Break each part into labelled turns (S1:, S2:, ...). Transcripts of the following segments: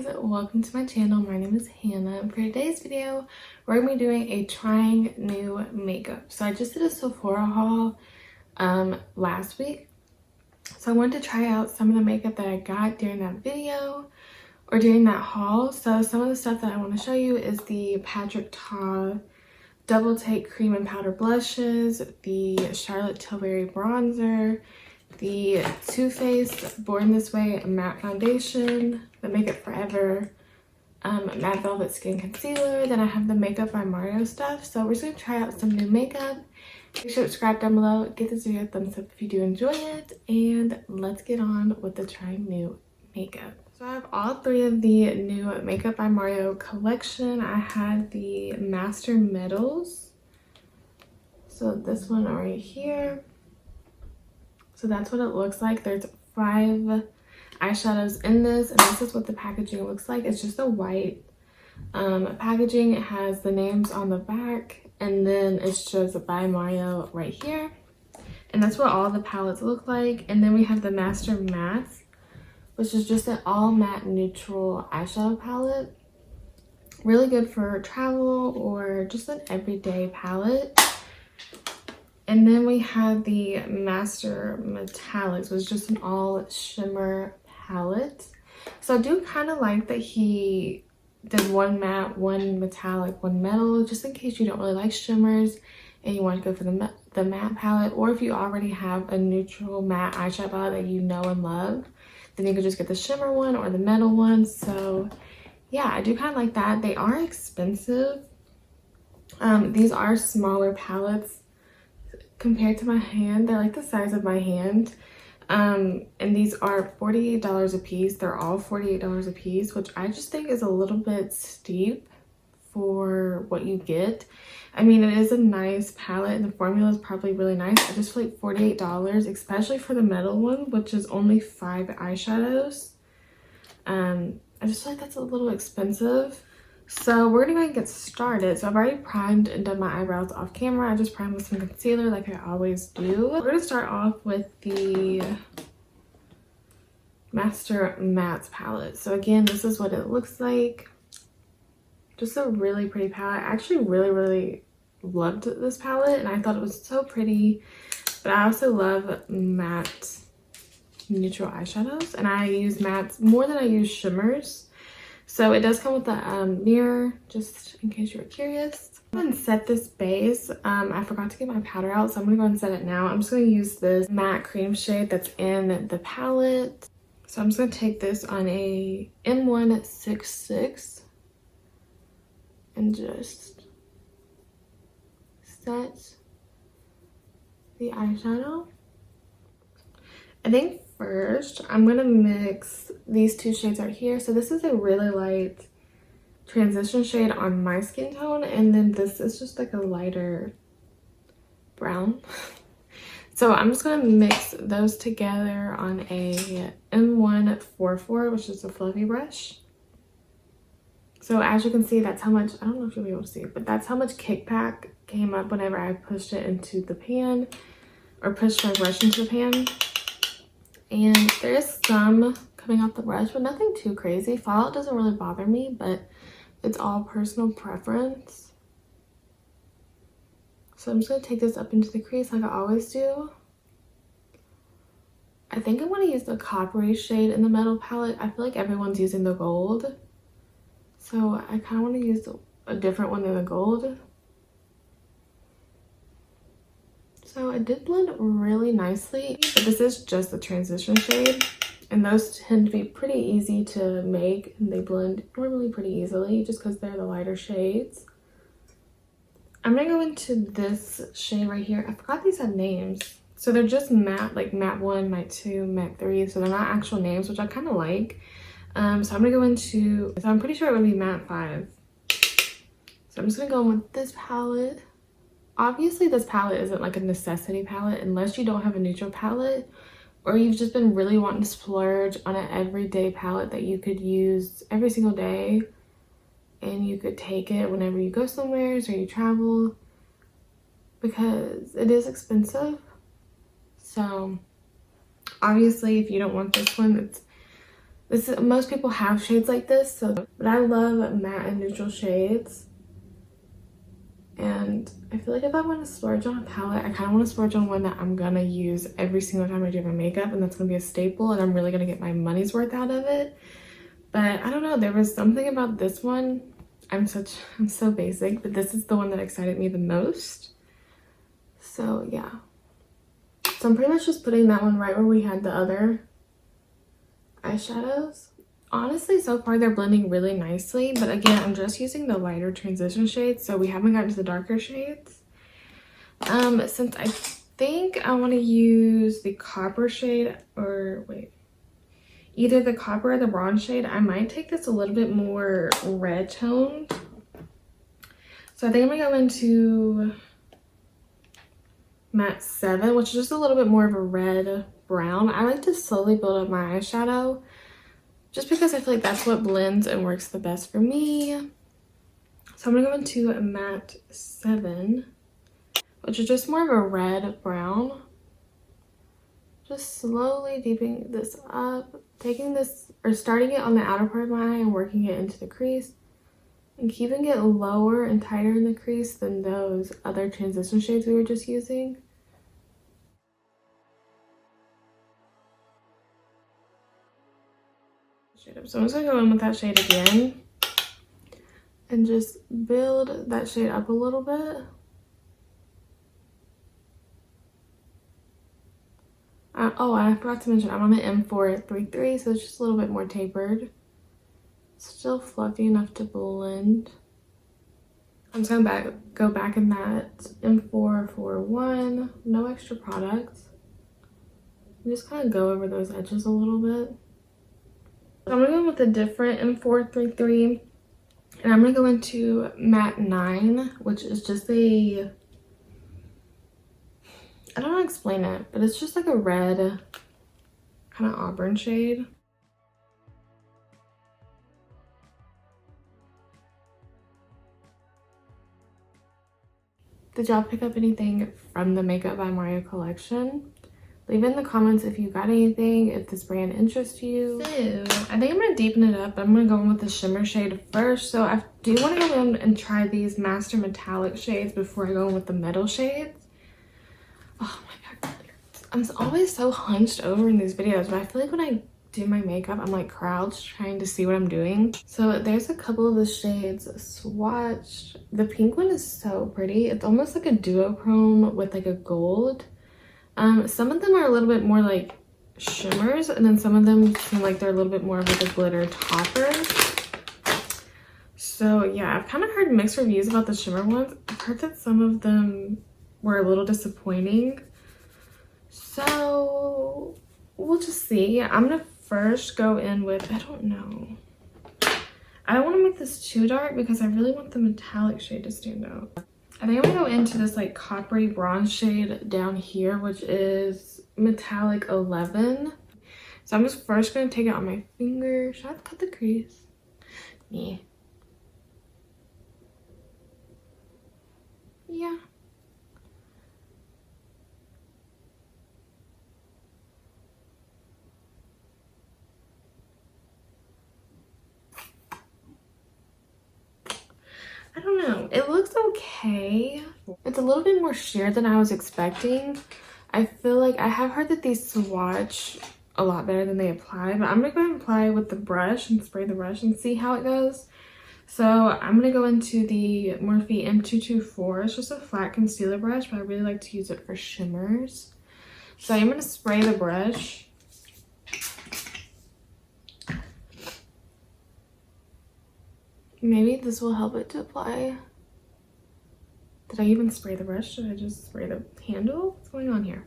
S1: guys, welcome to my channel. My name is Hannah, and for today's video we're going to be doing a trying new makeup. So I just did a Sephora haul last week, so I wanted to try out some of the makeup that I got during that video or during that haul. So some of the stuff that I want to show you is the Patrick Ta Double Take Cream and Powder Blushes, the Charlotte Tilbury Bronzer, the Too Faced Born This Way Matte Foundation, the Makeup Forever Matte Velvet Skin Concealer. Then I have the Makeup by Mario stuff. So we're just going to try out some new makeup. Make sure to subscribe down below, give this video a thumbs up if you do enjoy it, and let's get on with the trying new makeup. So I have all three of the new Makeup by Mario collection. I had the Master Metals, so this one right here. So that's what it looks like. There's 5 eyeshadows in this, and this is what the packaging looks like. It's just a white packaging. It has the names on the back, and then it shows the by Mario right here. And that's what all the palettes look like. And then we have the Master Mattes, which is just an all matte neutral eyeshadow palette. Really good for travel or just an everyday palette. And then we have the Master Metallics, which is just an all shimmer palette. So I do kind of like that he did one matte, one metallic, one metal, just in case you don't really like shimmers and you want to go for the matte palette, or if you already have a neutral matte eyeshadow palette that you know and love, then you could just get the shimmer one or the metal one. So yeah, I do kind of like that. They are expensive. These are smaller palettes compared to my hand. They're like the size of my hand, and these are $48 a piece. They're all $48 a piece, which I just think is a little bit steep for what you get. I mean, it is a nice palette and the formula is probably really nice. I just feel like $48, especially for the metal one, which is only 5 eyeshadows. I just feel like that's a little expensive. So we're gonna go ahead and get started. So I've already primed and done my eyebrows off camera. I just primed with some concealer like I always do. We're gonna start off with the Master Mattes palette. So again, this is what it looks like. Just a really pretty palette. I actually really loved this palette, and I thought it was so pretty. But I also love matte neutral eyeshadows, and I use mattes more than I use shimmers. So it does come with a mirror, just in case you were curious. I'm going to set this base. I forgot to get my powder out, so I'm going to go and set it now. I'm just going to use this matte cream shade that's in the palette. So I'm just going to take this on a M166 and just set the eyeshadow. I think first I'm gonna mix these 2 shades right here. So this is a really light transition shade on my skin tone, and then this is just like a lighter brown. So I'm just gonna mix those together on a M144, which is a fluffy brush. So as you can see, that's how much, I don't know if you'll be able to see, but that's how much kickback came up whenever I pushed it into the pan, or pushed my brush into the pan. And there is some coming off the brush, but nothing too crazy. Fallout doesn't really bother me, but it's all personal preference. So I'm just going to take this up into the crease like I always do. I think I want to use the coppery shade in the metal palette. I feel like everyone's using the gold, so I kind of want to use a different one than the gold. So it did blend really nicely, but this is just the transition shade, and those tend to be pretty easy to make, and they blend normally pretty easily just because they're the lighter shades. I'm gonna go into this shade right here. I forgot these had names. So they're just matte, like matte 1, matte 2, matte 3. So they're not actual names, which I kind of like. So I'm gonna go into, so I'm pretty sure it would be matte 5. So I'm just gonna go in with this palette. Obviously this palette isn't like a necessity palette unless you don't have a neutral palette, or you've just been really wanting to splurge on an everyday palette that you could use every single day, and you could take it whenever you go somewhere or you travel, because it is expensive. So obviously if you don't want this one, it's This is, most people have shades like this, so but I love matte and neutral shades. And I feel like if I want to splurge on a palette, I kind of want to splurge on one that I'm gonna use every single time I do my makeup, and that's gonna be a staple, and I'm really gonna get my money's worth out of it. But I don't know, there was something about this one. I'm so basic, but this is the one that excited me the most. So yeah. So I'm pretty much just putting that one right where we had the other eyeshadows. Honestly, so far they're blending really nicely, but again, I'm just using the lighter transition shades, so we haven't gotten to the darker shades. Since I think I want to use the copper shade, or wait, either the copper or the bronze shade, I might take this a little bit more red toned. So I think I'm gonna go into matte 7, which is just a little bit more of a red brown. I like to slowly build up my eyeshadow just because I feel like that's what blends and works the best for me. So I'm gonna go into matte 7, which is just more of a red brown. Just slowly deepening this up, taking this, or starting it on the outer part of my eye and working it into the crease, and keeping it lower and tighter in the crease than those other transition shades we were just using. So I'm just gonna go in with that shade again and just build that shade up a little bit. Oh, and I forgot to mention, I'm on an M433, so it's just a little bit more tapered. Still fluffy enough to blend. I'm just gonna go back in that M441, no extra products. And just kind of go over those edges a little bit. I'm gonna go with a different M433, and I'm gonna go into matte 9, which is just a, I don't know how to explain it, but it's just like a red kind of auburn shade. Did y'all pick up anything from the Makeup by Mario collection? Leave in the comments if you got anything, if this brand interests you. So I think I'm gonna deepen it up. I'm gonna go in with the shimmer shade first. So I do want to go in and try these Master Metallic shades before I go in with the metal shades. Oh my god, I'm always so hunched over in these videos, but I feel like when I do my makeup, I'm like crouched trying to see what I'm doing. So there's a couple of the shades swatched. The pink one is so pretty. It's almost like a duochrome with like a gold. Some of them are a little bit more like shimmers, and then some of them seem like they're a little bit more of like a glitter topper. So yeah, I've kind of heard mixed reviews about the shimmer ones. I've heard that some of them were a little disappointing. So we'll just see. I'm gonna first go in with, I don't know. I don't want to make this too dark because I really want the metallic shade to stand out. I think I'm gonna go into this like coppery bronze shade down here, which is metallic 11. So I'm just first gonna take it on my finger. Should I cut the crease? Yeah. Yeah. I don't know. It looks okay. It's a little bit more sheer than I was expecting. I feel like I have heard that these swatch a lot better than they apply, but I'm gonna go ahead and apply with the brush and spray the brush and see how it goes. So I'm gonna go into the Morphe M224. It's just a flat concealer brush, but I really like to use it for shimmers. So I'm gonna spray the brush. Maybe this will help it to apply. Did I even spray the brush? Should I just spray the handle? What's going on here?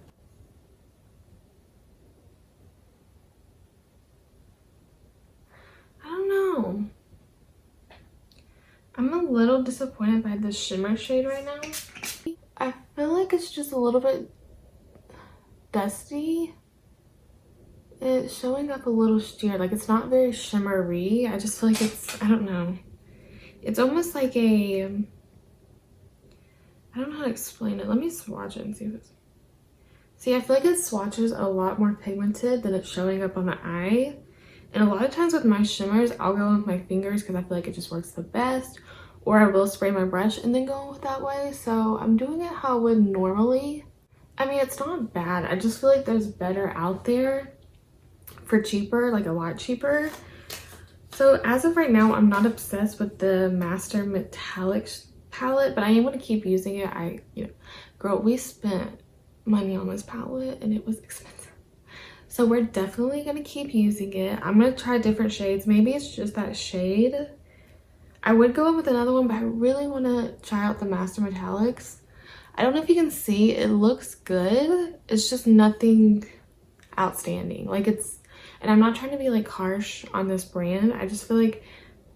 S1: I don't know. I'm a little disappointed by this shimmer shade right now. I feel like it's just a little bit dusty. It's showing up a little sheer. Like, it's not very shimmery. I just feel like it's, I don't know. It's almost like a, I don't know how to explain it. Let me swatch it and see if it's, see, I feel like it swatches a lot more pigmented than it's showing up on the eye. And a lot of times with my shimmers, I'll go with my fingers because I feel like it just works the best. Or I will spray my brush and then go that way. So I'm doing it how I would normally. I mean, it's not bad. I just feel like there's better out there for cheaper, like a lot cheaper. So as of right now, I'm not obsessed with the Master Metallics palette, but I am going to keep using it. Girl, we spent money on this palette and it was expensive. So we're definitely going to keep using it. I'm going to try different shades. Maybe it's just that shade. I would go in with another one, but I really want to try out the Master Metallics. I don't know if you can see, it looks good. It's just nothing outstanding. Like and I'm not trying to be like harsh on this brand. I just feel like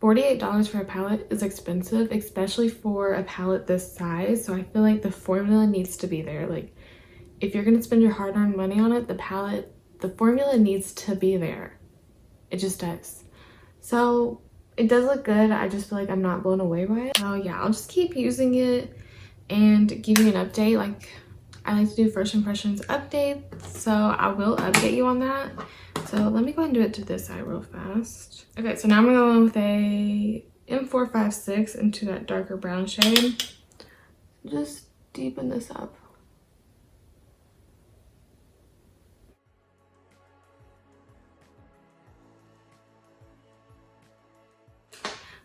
S1: $48 for a palette is expensive, especially for a palette this size. So I feel like the formula needs to be there. Like if you're going to spend your hard-earned money on it, the formula needs to be there. It just does. So it does look good. I just feel like I'm not blown away by it. So yeah, I'll just keep using it and give you an update. Like I like to do first impressions updates, so I will update you on that. So let me go ahead and do it to this side real fast. Okay, so now I'm gonna go in with a M456 into that darker brown shade. Just deepen this up.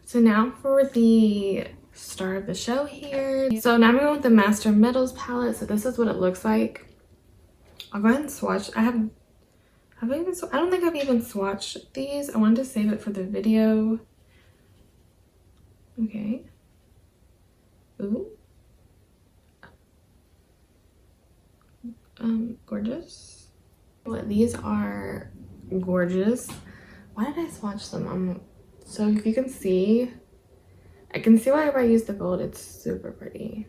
S1: So now for the star of the show here. So now I'm going with the Master Metals palette. So this is what it looks like. I'll go ahead and swatch. I don't think I've even swatched these. I wanted to save it for the video. Okay. Ooh. Gorgeous. Well, these are gorgeous. Why did I swatch them? So if you can see, I can see why I use the gold. It's super pretty.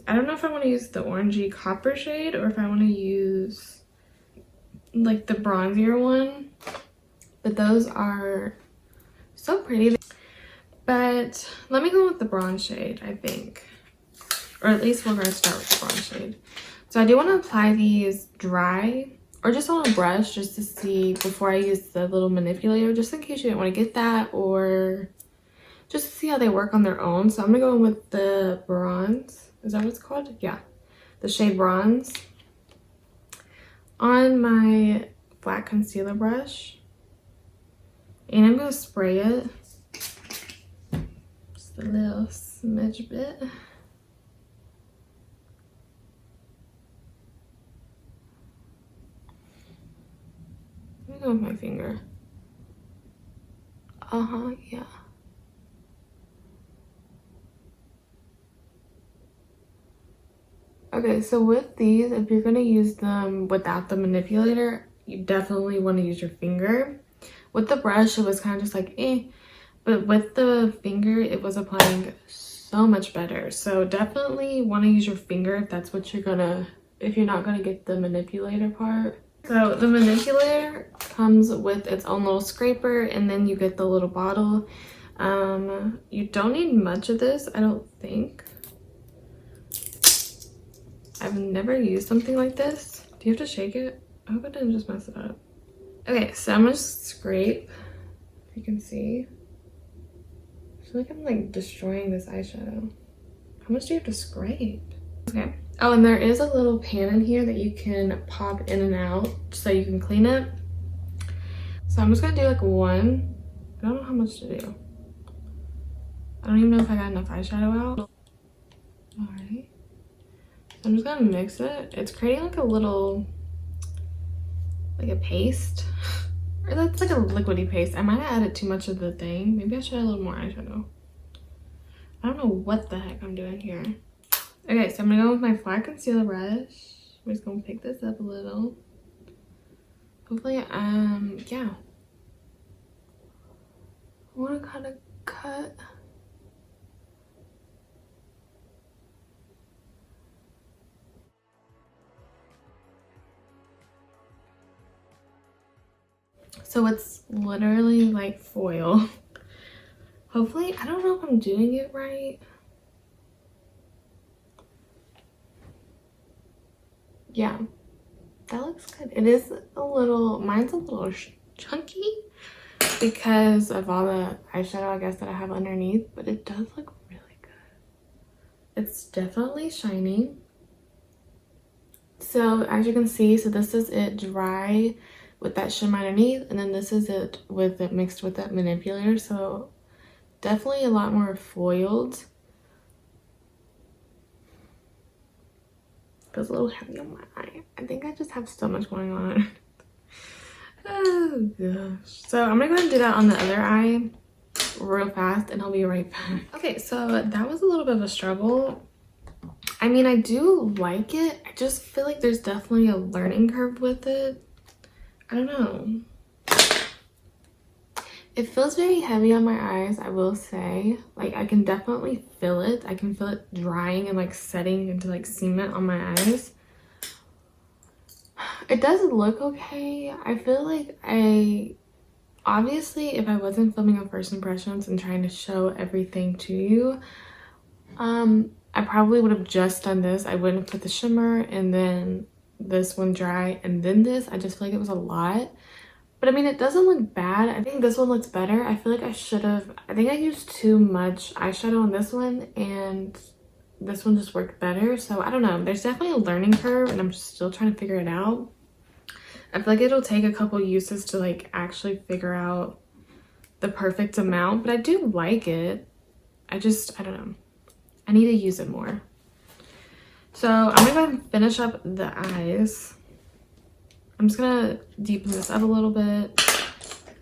S1: I don't know if I want to use the orangey copper shade or if I want to use like the bronzier one. But those are so pretty. But let me go with the bronze shade, I think. Or at least we're going to start with the bronze shade. So I do want to apply these dry or just on a brush just to see before I use the little manipulator, just in case you didn't want to get that, or just to see how they work on their own. So I'm gonna go in with the bronze. Is that what it's called? Yeah, the shade bronze on my flat concealer brush, and I'm gonna spray it just a little smidge bit. Go with my finger. Yeah. Okay, so with these, if you're gonna use them without the manipulator, you definitely want to use your finger. With the brush, it was kind of just like eh, but with the finger, it was applying so much better. So definitely want to use your finger if that's what if you're not gonna get the manipulator part. So the manipulator comes with its own little scraper, and then you get the little bottle. You don't need much of this, I don't think. I've never used something like this. Do you have to shake it? I hope it didn't just mess it up. Okay, so I'm gonna scrape, if you can see. I feel like I'm like destroying this eyeshadow. How much do you have to scrape? Okay. Oh, and there is a little pan in here that you can pop in and out so you can clean it. So I'm just gonna do like one. I don't know how much to do. I don't even know if I got enough eyeshadow out. All right. So I'm just gonna mix it. It's creating like a little, like a paste. Or that's like a liquidy paste. I might have added too much of the thing. Maybe I should add a little more eyeshadow. I don't know what the heck I'm doing here. Okay, so I'm gonna go with my flat concealer brush. I'm just gonna pick this up a little. Hopefully, yeah. I wanna kind of cut. So it's literally like foil. Hopefully, I don't know if I'm doing it right. Yeah, that looks good. It is a little, mine's a little chunky because of all the eyeshadow, I guess, that I have underneath, but it does look really good. It's definitely shiny. So as you can see, so this is it dry with that shimmer underneath, and then this is it with it mixed with that manipulator. So definitely a lot more foiled. Feels a little heavy on my eye. I think I just have so much going on. Oh gosh. So I'm gonna go ahead and do that on the other eye real fast, and I'll be right back. Okay, so that was a little bit of a struggle. I mean, I do like it. I just feel like there's definitely a learning curve with it. I don't know. It feels very heavy on my eyes, I will say. Like, I can definitely feel it. I can feel it drying and like setting into like cement on my eyes. It does look okay. I feel like obviously, if I wasn't filming on first impressions and trying to show everything to you, I probably would have just done this. I wouldn't have put the shimmer and then this one dry and then this. I just feel like it was a lot. But I mean, it doesn't look bad. I think this one looks better. I feel like I think I used too much eyeshadow on this one, and this one just worked better. So I don't know. There's definitely a learning curve, and I'm still trying to figure it out. I feel like it'll take a couple uses to like actually figure out the perfect amount, but I do like it. I don't know. I need to use it more. So I'm gonna go ahead and finish up the eyes. I'm just gonna deepen this up a little bit,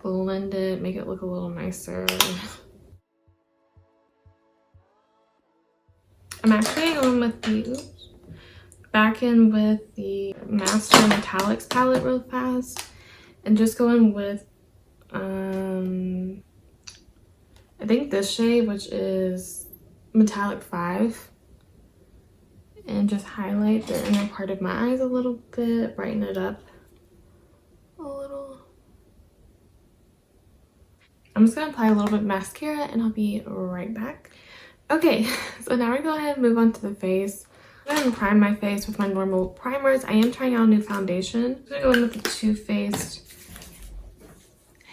S1: blend it, make it look a little nicer. I'm actually going with back in with the Master Metallics palette real fast, and just going with I think this shade, which is Metallic 5, and just highlight the inner part of my eyes a little bit, brighten it up a little. I'm just gonna apply a little bit of mascara and I'll be right back. Okay, so now we're going to move on to the face. I'm going to prime my face with my normal primers. I am trying out a new foundation. I'm gonna go in with the Too Faced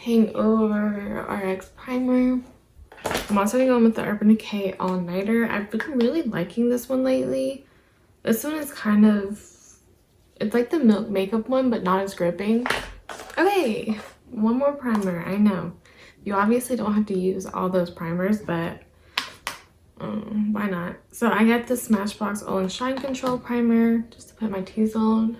S1: Hangover RX primer. I'm also gonna go in with the Urban Decay All Nighter. I've been really liking this one lately. This one is kind of, it's like the Milk Makeup one, but not as gripping. Okay, one more primer. I know you obviously don't have to use all those primers, but why not? So I got the Smashbox All in Shine Control primer just to put my T-zone.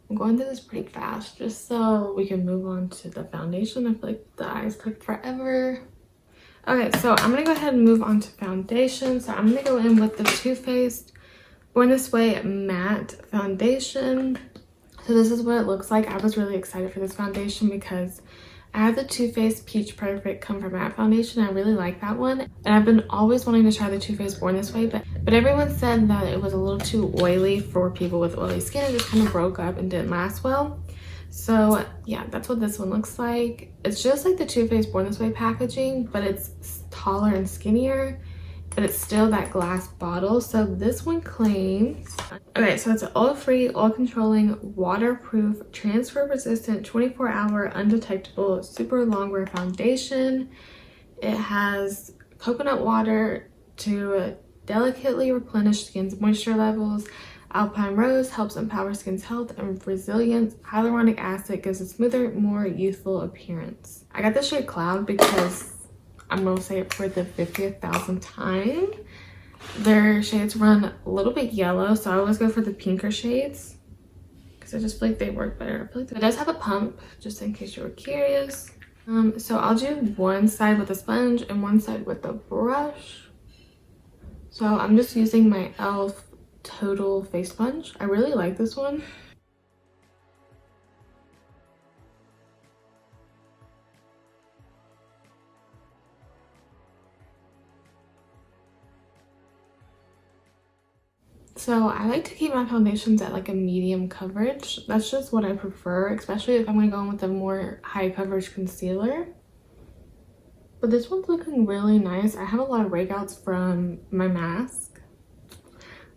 S1: I'm going through this pretty fast just so we can move on to the foundation. I feel like the eyes took forever. Okay, so I'm gonna go ahead and move on to foundation. So I'm gonna go in with the Too Faced Born This Way Matte Foundation. So this is what it looks like. I was really excited for this foundation because I have the Too Faced Peach Perfect Comfort Matte Foundation. I really like that one. And I've been always wanting to try the Too Faced Born This Way, but everyone said that it was a little too oily for people with oily skin. It just kind of broke up and didn't last well. So yeah, that's what this one looks like. It's just like the Too Faced Born This Way packaging, but it's taller and skinnier, but it's still that glass bottle. So this one claims, okay, so it's an oil-free, oil-controlling, waterproof, transfer-resistant, 24-hour, undetectable, super long-wear foundation. It has coconut water to delicately replenish skin's moisture levels. Alpine Rose helps empower skin's health and resilience. Hyaluronic acid gives a smoother, more youthful appearance. I got the shade Cloud because I'm gonna say it for the 50,000th time. Their shades run a little bit yellow, so I always go for the pinker shades because I just feel like they work better. I feel like it does have a pump, just in case you were curious. So I'll do one side with a sponge and one side with a brush. So I'm just using my e.l.f. Total Face Sponge. I really like this one. So I like to keep my foundations at like a medium coverage. That's just what I prefer, especially if I'm going to go in with a more high coverage concealer. But this one's looking really nice. I have a lot of breakouts from my mask.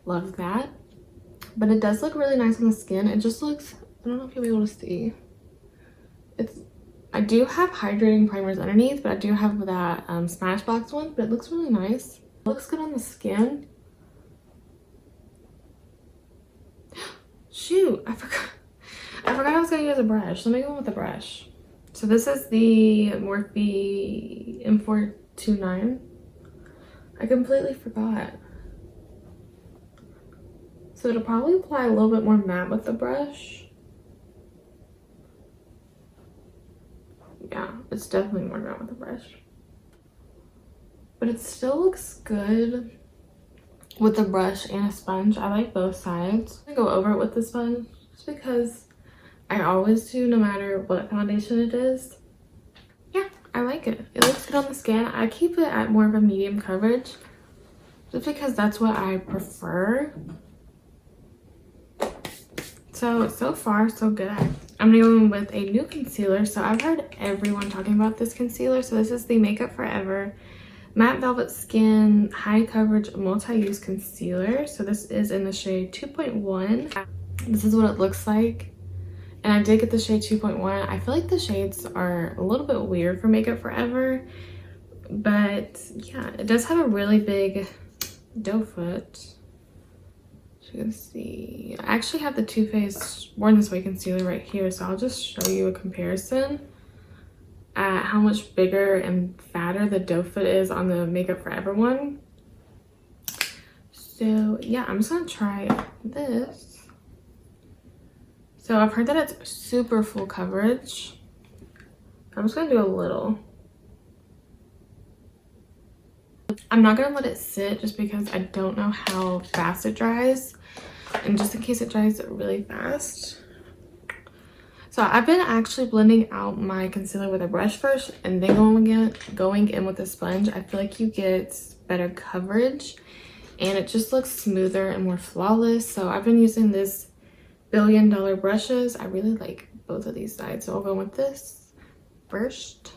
S1: Love that. but it does look really nice on the skin. It just looks, I don't know if you'll be able to see. I do have hydrating primers underneath, but I do have that Smashbox one, but it looks really nice. It looks good on the skin. Shoot, I forgot I was gonna use a brush. Let me go with a brush. So this is the Morphe M429. I completely forgot. So it'll probably apply a little bit more matte with the brush. Yeah, it's definitely more matte with the brush. But it still looks good with the brush and a sponge. I like both sides. I'm gonna go over it with the sponge just because I always do, no matter what foundation it is. Yeah, I like it. It looks good on the skin. I keep it at more of a medium coverage just because that's what I prefer. So far, so good. I'm gonna go in with a new concealer. So I've heard everyone talking about this concealer. So this is the Makeup Forever Matte Velvet Skin High Coverage Multi-Use Concealer. So this is in the shade 2.1. This is what it looks like. And I did get the shade 2.1. I feel like the shades are a little bit weird for Makeup Forever. But yeah, it does have a really big doe foot. You can see, I actually have the Too Faced Born This Way concealer right here, so I'll just show you a comparison at how much bigger and fatter the doe foot is on the Makeup Forever one. So yeah, I'm just gonna try this. So I've heard that it's super full coverage. I'm just gonna do a little. I'm not gonna let it sit just because I don't know how fast it dries, and just in case it dries really fast. So I've been actually blending out my concealer with a brush first and then going in with a sponge. I feel like you get better coverage and it just looks smoother and more flawless. So I've been using this $1 billion brushes. I really like both of these sides, so I'll go with this first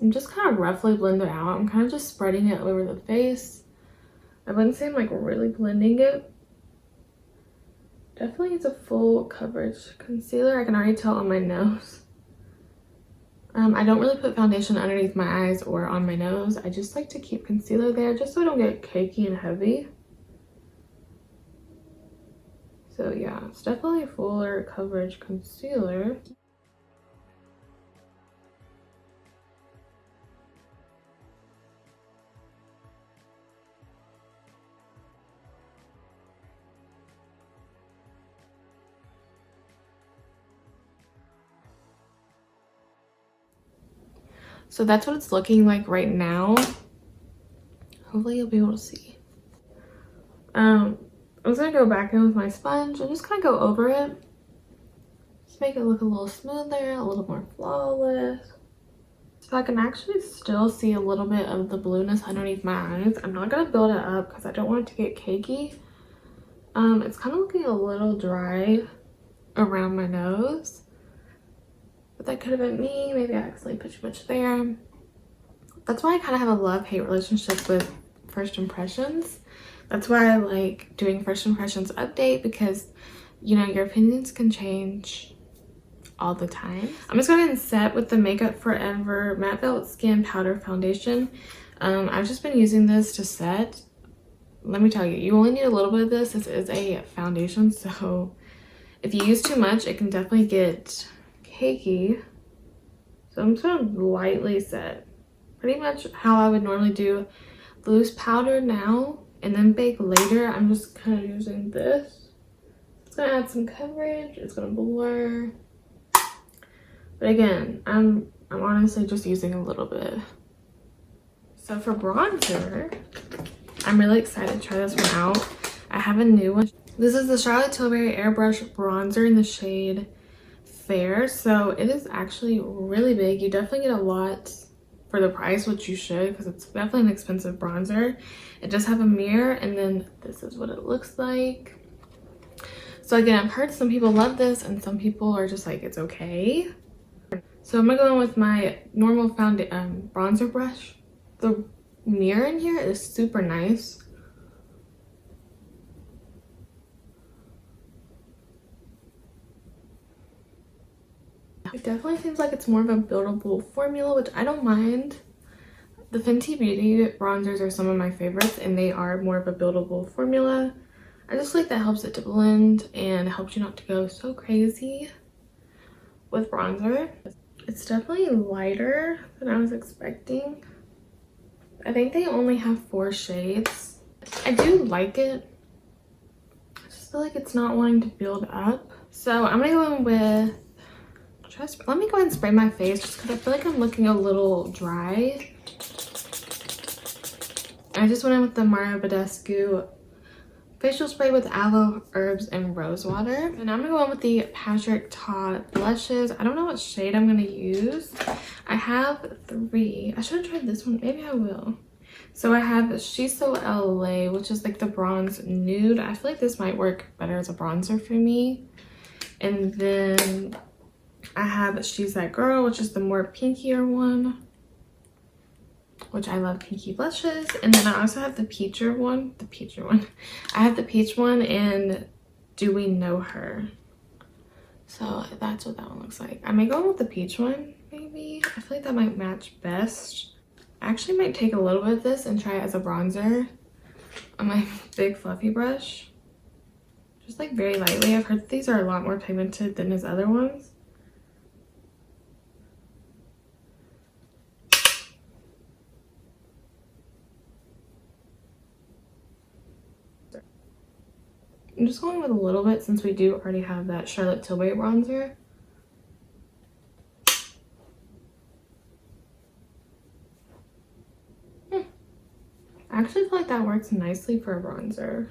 S1: and just kind of roughly blend it out. I'm kind of just spreading it over the face. I wouldn't say I'm like really blending it. Definitely needs a full coverage concealer. I can already tell on my nose. I don't really put foundation underneath my eyes or on my nose. I just like to keep concealer there just so I don't get cakey and heavy. So yeah, it's definitely a fuller coverage concealer. So that's what it's looking like right now. Hopefully you'll be able to see. I'm just gonna go back in with my sponge and just kind of go over it. Just make it look a little smoother, a little more flawless. So I can actually still see a little bit of the blueness underneath my eyes. I'm not gonna build it up because I don't want it to get cakey. It's kind of looking a little dry around my nose. But that could have been me. Maybe I accidentally put too much there. That's why I kind of have a love-hate relationship with first impressions. That's why I like doing first impressions update, because you know your opinions can change all the time. I'm just going to set with the Makeup Forever Matte Velvet Skin Powder Foundation. I've just been using this to set. Let me tell you, you only need a little bit of this. This is a foundation, so if you use too much, it can definitely get cakey. So I'm just going to lightly set. Pretty much how I would normally do loose powder now and then bake later. I'm just kind of using this. It's going to add some coverage. It's going to blur. But again, I'm honestly just using a little bit. So for bronzer, I'm really excited to try this one out. I have a new one. This is the Charlotte Tilbury Airbrush Bronzer in the shade Fair. So it is actually really big. You definitely get a lot for the price, which you should, because it's definitely an expensive bronzer. It does have a mirror, and then this is what it looks like. So again, I've heard some people love this and some people are just like, it's okay. So I'm gonna go in with my normal bronzer brush. The mirror in here is super nice. It definitely seems like it's more of a buildable formula, which I don't mind. The Fenty Beauty bronzers are some of my favorites, and they are more of a buildable formula. I just like that helps it to blend and helps you not to go so crazy with bronzer. It's definitely lighter than I was expecting. I think they only have 4 shades. I do like it. I just feel like it's not wanting to build up. So I'm gonna go in with, let me go ahead and spray my face just because I feel like I'm looking a little dry. I just went in with the Mario Badescu facial spray with aloe, herbs, and rose water. And I'm gonna go in with the Patrick Ta blushes. I don't know what shade I'm gonna use. I have 3. I should have tried this one. Maybe I will. So I have She's So LA, which is like the bronze nude. I feel like this might work better as a bronzer for me. And then I have She's That Girl, which is the more pinkier one, which I love pinky blushes. And then I also have the peacher one. I have the peach one and Do We Know Her. So that's what that one looks like. I may go in with the peach one, maybe. I feel like that might match best. I actually might take a little bit of this and try it as a bronzer on my big fluffy brush. Just like very lightly. I've heard these are a lot more pigmented than his other ones. I'm just going with a little bit since we do already have that Charlotte Tilbury bronzer. I actually feel like that works nicely for a bronzer.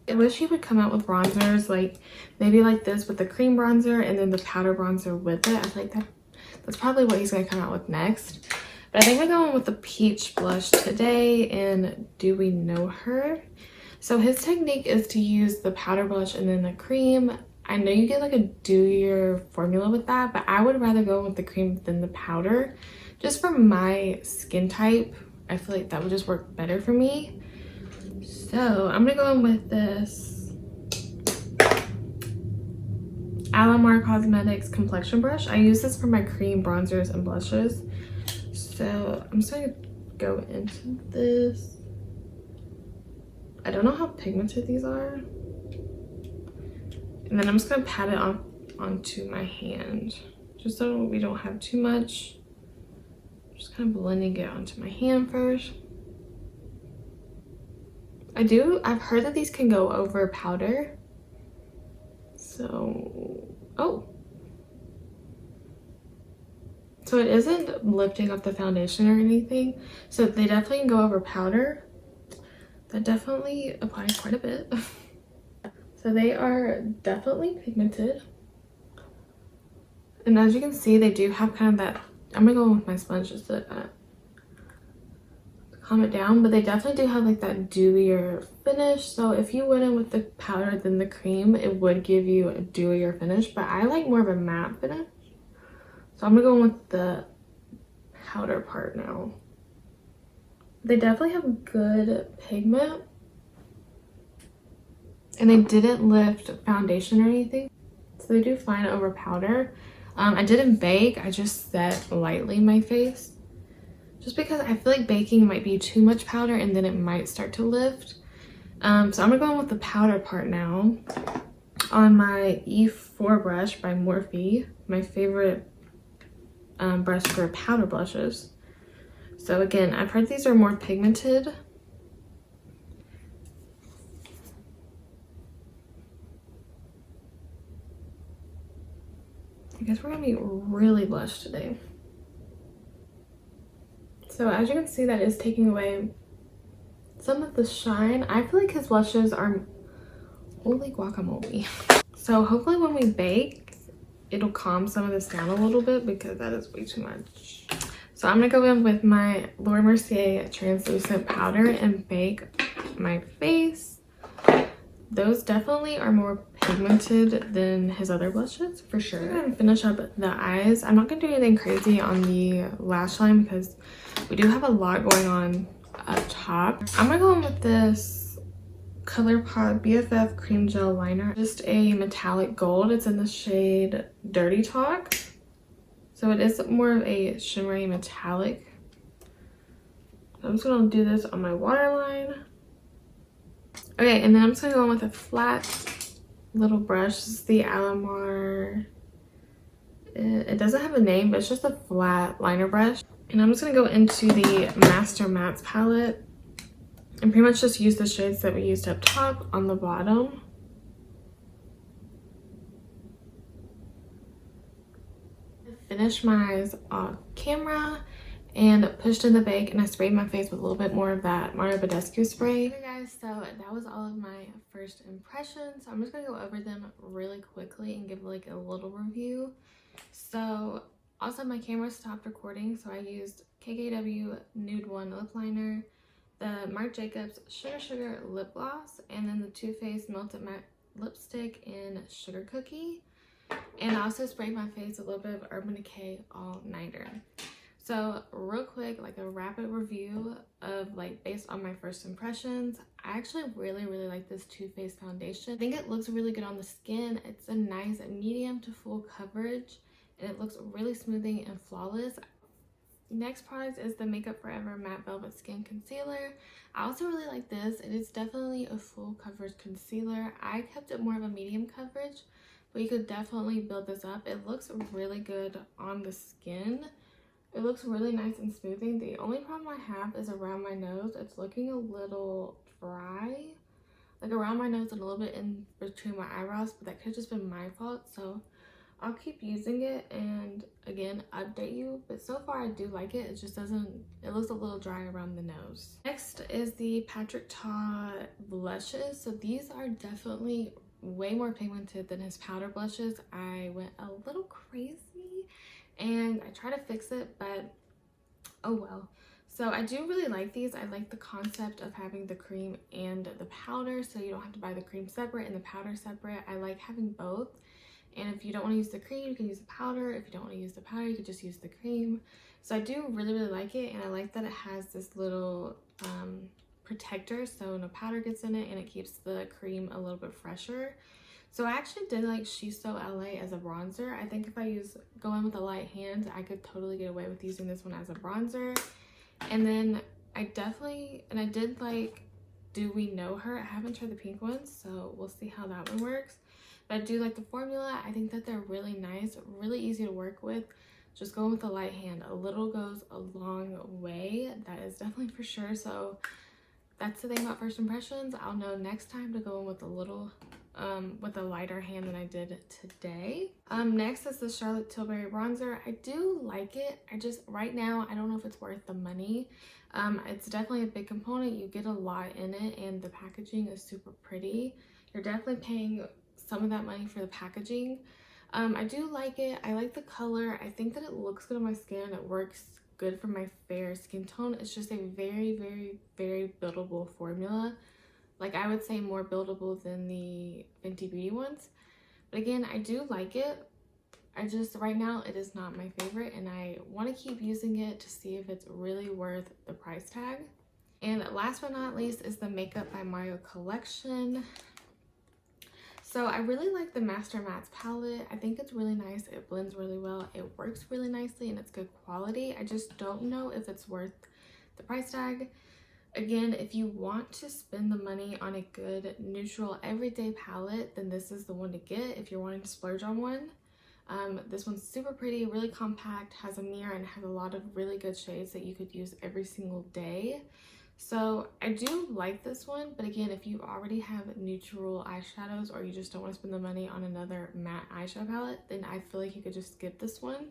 S1: I wish he would come out with bronzers like maybe like this with the cream bronzer and then the powder bronzer with it. I feel like that's probably what he's going to come out with next. But I think I'm going with the peach blush today and Do We Know Her. So his technique is to use the powder blush and then the cream. I know you get like a dewier formula with that, but I would rather go with the cream than the powder. Just for my skin type, I feel like that would just work better for me. So I'm gonna go in with this Alamar Cosmetics complexion brush. I use this for my cream bronzers and blushes. So I'm just gonna go into this. I don't know how pigmented these are. And then I'm just gonna pat it onto my hand, just so we don't have too much. Just kind of blending it onto my hand first. I've heard that these can go over powder. So, So it isn't lifting up the foundation or anything. So they definitely can go over powder. That definitely applies quite a bit. So they are definitely pigmented. And as you can see, they do have kind of that, I'm gonna go in with my sponge just to calm it down, but they definitely do have like that dewier finish. So if you went in with the powder than the cream, it would give you a dewier finish, but I like more of a matte finish. So I'm gonna go in with the powder part now. They definitely have good pigment, and they didn't lift foundation or anything, so they do fine over powder. I didn't bake, I just set lightly my face, just because I feel like baking might be too much powder and then it might start to lift. So I'm gonna go in with the powder part now on my E4 brush by Morphe, my favorite brush for powder blushes. So again, I've heard these are more pigmented. I guess we're gonna be really blush today. So as you can see, that is taking away some of the shine. I feel like his blushes are, holy guacamole. So hopefully when we bake, it'll calm some of this down a little bit because that is way too much. So I'm gonna go in with my Laura Mercier translucent powder and bake my face. Those definitely are more pigmented than his other blushes for sure. I'm gonna finish up the eyes. I'm not gonna do anything crazy on the lash line because we do have a lot going on up top. I'm gonna go in with this ColourPop BFF Cream Gel Liner. Just a metallic gold. It's in the shade Dirty Talk. So it is more of a shimmery metallic. I'm just gonna do this on my waterline. Okay, and then I'm just gonna go in with a flat little brush. This is the Alamar. It doesn't have a name, but it's just a flat liner brush. And I'm just gonna go into the Master Mattes palette and pretty much just use the shades that we used up top on the bottom. Finished my eyes off camera and pushed in the bake, and I sprayed my face with a little bit more of that Mario Badescu spray. Okay guys, so that was all of my first impressions. So I'm just gonna go over them really quickly and give like a little review. So also my camera stopped recording, so I used KKW Nude 1 lip liner, the Marc Jacobs Sugar lip gloss, and then the Too Faced Melted Matte lipstick in Sugar Cookie. And I also sprayed my face with a little bit of Urban Decay All Nighter. So real quick, like a rapid review of like based on my first impressions, I actually really like this Too Faced foundation. I think it looks really good on the skin. It's a nice medium to full coverage and it looks really smoothing and flawless. Next product is the Makeup Forever Matte Velvet Skin Concealer. I also really like this. It is definitely a full coverage concealer. I kept it more of a medium coverage, but you could definitely build this up. It looks really good on the skin. It looks really nice and smoothing. The only problem I have is around my nose. It's looking a little dry, like around my nose and a little bit in between my eyebrows, but that could have just been my fault. So I'll keep using it and again update you, but so far I do like it. It just doesn't, it looks a little dry around the nose. Next is the Patrick Ta blushes. So these are definitely way more pigmented than his powder blushes. I went a little crazy and I tried to fix it, but oh well. So I do really like these. I like the concept of having the cream and the powder, so you don't have to buy the cream separate and the powder separate. I like having both. And if you don't want to use the cream, you can use the powder. If you don't want to use the powder, you could just use the cream. So I do really like it, and I like that it has this little protector so no powder gets in it and it keeps the cream a little bit fresher. So I actually did like Shiso LA as a bronzer. I think if I go in with a light hand, I could totally get away with using this one as a bronzer. And then I did like Do We Know Her. I haven't tried the pink ones, so we'll see how that one works. But I do like the formula. I think that they're really nice, really easy to work with. Just go in with a light hand. A little goes a long way. That is definitely for sure. So that's the thing about first impressions. I'll know next time to go in with a little, with a lighter hand than I did today. Next is the Charlotte Tilbury bronzer. I do like it. I just, right now, I don't know if it's worth the money. It's definitely a big component. You get a lot in it and the packaging is super pretty. You're definitely paying some of that money for the packaging. I do like it. I like the color. I think that it looks good on my skin. It works good for my fair skin tone. It's just a very buildable formula. Like I would say more buildable than the Fenty Beauty ones. But again, I do like it. I just, right now, it is not my favorite and I want to keep using it to see if it's really worth the price tag. And last but not least is the Makeup by Mario collection. So I really like the Master Mattes palette. I think it's really nice. It blends really well. It works really nicely and it's good quality. I just don't know if it's worth the price tag. Again, if you want to spend the money on a good neutral everyday palette, then this is the one to get if you're wanting to splurge on one. This one's super pretty, really compact, has a mirror, and has a lot of really good shades that you could use every single day. So I do like this one, but again, if you already have neutral eyeshadows or you just don't want to spend the money on another matte eyeshadow palette, then I feel like you could just skip this one.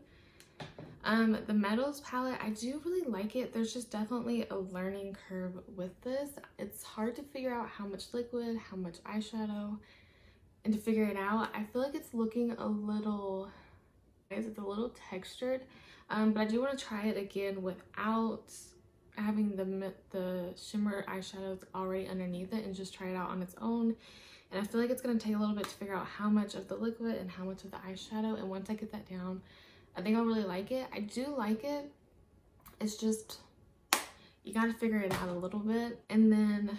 S1: The Metals palette, I do really like it. There's just definitely a learning curve with this. It's hard to figure out how much liquid, how much eyeshadow, and to figure it out. I feel like it's looking a little, it's a little textured, but I do want to try it again without having the shimmer eyeshadows already underneath it and just try it out on its own. And I feel like it's going to take a little bit to figure out how much of the liquid and how much of the eyeshadow, and once I get that down, I think I'll really like it. I do like it. It's just, you got to figure it out a little bit. And then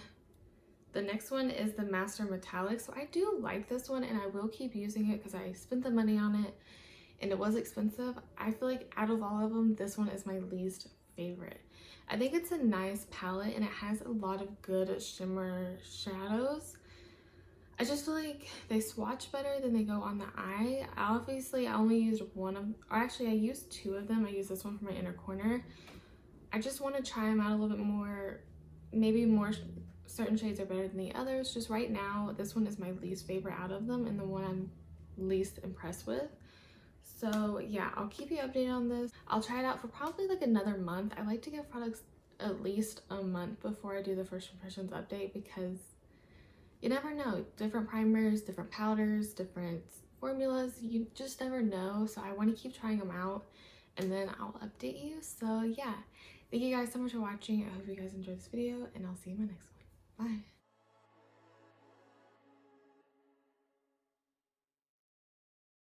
S1: The next one is the Master Metallic. So I do like this one and I will keep using it because I spent the money on it and it was expensive. I feel like out of all of them, this one is my least favorite. I think it's a nice palette and it has a lot of good shimmer shadows. I just feel like they swatch better than they go on the eye. Obviously, I only used one of, or actually I used two of them. I used this one for my inner corner. I just want to try them out a little bit more. Maybe more certain shades are better than the others. Just right now, this one is my least favorite out of them and the one I'm least impressed with. So yeah, I'll keep you updated on this. I'll try it out for probably like another month. I like to give products at least a month before I do the first impressions update because you never know. Different primers, different powders, different formulas, you just never know. So I want to keep trying them out and then I'll update you. So yeah, thank you guys so much for watching. I hope you guys enjoyed this video and I'll see you in my next one. Bye.